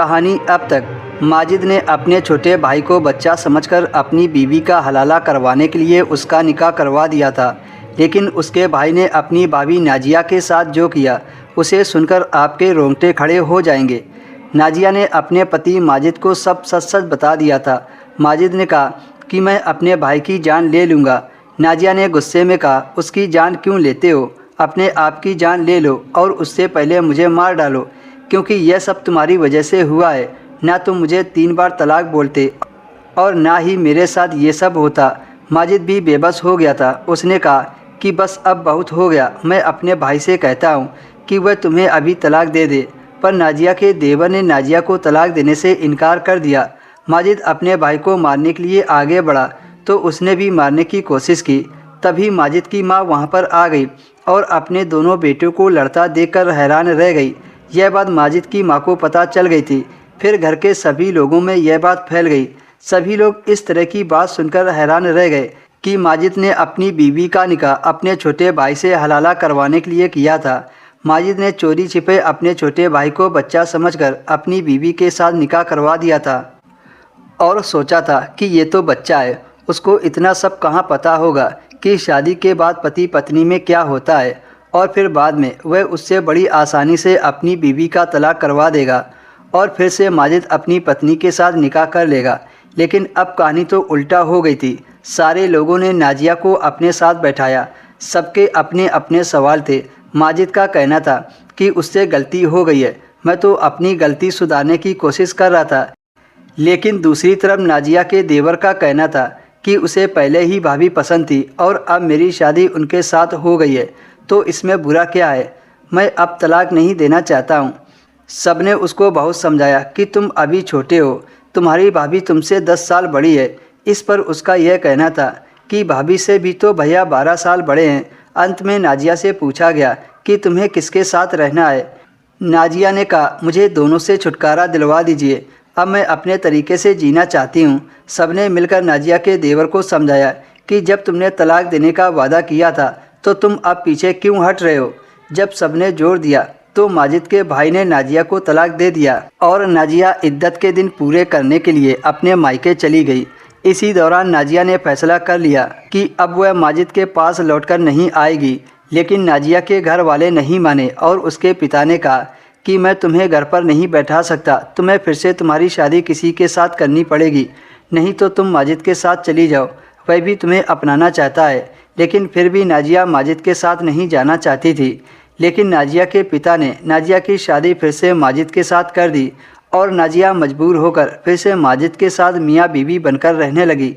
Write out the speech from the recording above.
कहानी अब तक माजिद ने अपने छोटे भाई को बच्चा समझकर अपनी बीवी का हलाला करवाने के लिए उसका निकाह करवा दिया था, लेकिन उसके भाई ने अपनी भाभी नाजिया के साथ जो किया उसे सुनकर आपके रोंगटे खड़े हो जाएंगे। नाजिया ने अपने पति माजिद को सब सच सच बता दिया था। माजिद ने कहा कि मैं अपने भाई की जान ले लूँगा। नाजिया ने गुस्से में कहा, उसकी जान क्यों लेते हो, अपने आप की जान ले लो और उससे पहले मुझे मार डालो, क्योंकि यह सब तुम्हारी वजह से हुआ है। ना तुम मुझे 3 बार तलाक बोलते और ना ही मेरे साथ ये सब होता। माजिद भी बेबस हो गया था। उसने कहा कि बस अब बहुत हो गया, मैं अपने भाई से कहता हूँ कि वह तुम्हें अभी तलाक दे दे। पर नाजिया के देवर ने नाजिया को तलाक देने से इनकार कर दिया। माजिद अपने भाई को मारने के लिए आगे बढ़ा तो उसने भी मारने की कोशिश की। तभी माजिद की माँ वहाँ पर आ गई और अपने दोनों बेटों को लड़ता देखकर हैरान रह गई। यह बात माजिद की माँ को पता चल गई थी। फिर घर के सभी लोगों में यह बात फैल गई। सभी लोग इस तरह की बात सुनकर हैरान रह गए कि माजिद ने अपनी बीवी का निकाह अपने छोटे भाई से हलाला करवाने के लिए किया था। माजिद ने चोरी छिपे अपने छोटे भाई को बच्चा समझकर अपनी बीवी के साथ निकाह करवा दिया था और सोचा था कि ये तो बच्चा है, उसको इतना सब कहाँ पता होगा कि शादी के बाद पति पत्नी में क्या होता है, और फिर बाद में वह उससे बड़ी आसानी से अपनी बीवी का तलाक करवा देगा और फिर से माजिद अपनी पत्नी के साथ निकाह कर लेगा। लेकिन अब कहानी तो उल्टा हो गई थी। सारे लोगों ने नाजिया को अपने साथ बैठाया। सबके अपने अपने सवाल थे। माजिद का कहना था कि उससे गलती हो गई है, मैं तो अपनी गलती सुधारने की कोशिश कर रहा था। लेकिन दूसरी तरफ नाजिया के देवर का कहना था कि उसे पहले ही भाभी पसंद थी और अब मेरी शादी उनके साथ हो गई है, तो इसमें बुरा क्या है, मैं अब तलाक नहीं देना चाहता हूँ। सबने उसको बहुत समझाया कि तुम अभी छोटे हो, तुम्हारी भाभी तुमसे 10 साल बड़ी है। इस पर उसका यह कहना था कि भाभी से भी तो भैया 12 साल बड़े हैं। अंत में नाजिया से पूछा गया कि तुम्हें किसके साथ रहना है। नाजिया ने कहा, मुझे दोनों से छुटकारा दिलवा दीजिए, अब मैं अपने तरीके से जीना चाहती हूँ। सबने मिलकर नाजिया के देवर को समझाया कि जब तुमने तलाक देने का वादा किया था तो तुम अब पीछे क्यों हट रहे हो। जब सबने जोर दिया तो माजिद के भाई ने नाजिया को तलाक दे दिया और नाजिया इद्दत के दिन पूरे करने के लिए अपने मायके चली गई। इसी दौरान नाजिया ने फैसला कर लिया कि अब वह माजिद के पास लौटकर नहीं आएगी। लेकिन नाजिया के घर वाले नहीं माने और उसके पिता ने कहा कि मैं तुम्हें घर पर नहीं बैठा सकता, तुम्हें फिर से तुम्हारी शादी किसी के साथ करनी पड़ेगी, नहीं तो तुम माजिद के साथ चली जाओ, वह भी तुम्हें अपनाना चाहता है। लेकिन फिर भी नाजिया माजिद के साथ नहीं जाना चाहती थी। लेकिन नाजिया के पिता ने नाजिया की शादी फिर से माजिद के साथ कर दी और नाजिया मजबूर होकर फिर से माजिद के साथ मियाँ बीवी बनकर रहने लगी।